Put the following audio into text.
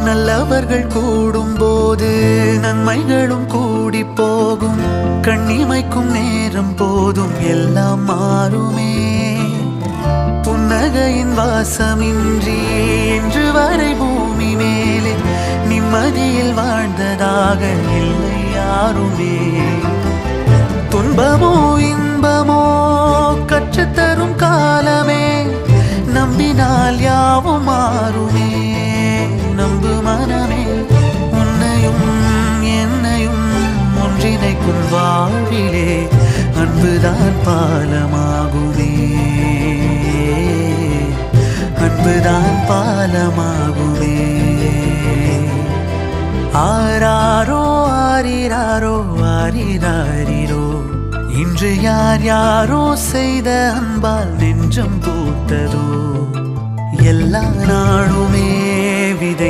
நல்லவர்கள் கூடும்போது நன்மைகளும் கூடி போகும். கண்ணிமைக்கும் நேரம் போதும் எல்லாம் மாறுமே. புன்னகையின் வாசமின்றி இன்று வரை பூமி மேலே நிம்மதியில் வாழ்ந்ததாக இல்லை யாருமே. துன்பமோ இன்பமோ கற்றுத்தரும் காலமே, நம்பினால் யாவும் மாறுமே. நம்பு மனமே, உன்னையும் என்னையும் ஒன்றிணைக்கும் வாழ்விலே அன்புதான் பாலமாகுமே. அன்புதான் பாலமாகுமே. ஆராரோ ஆரிராரோ ஆரிராரிரோ, இன்று யார் யாரோ செய்த அன்பால் நெஞ்சம் பூத்ததோ. எல்லா நாளுமே விதை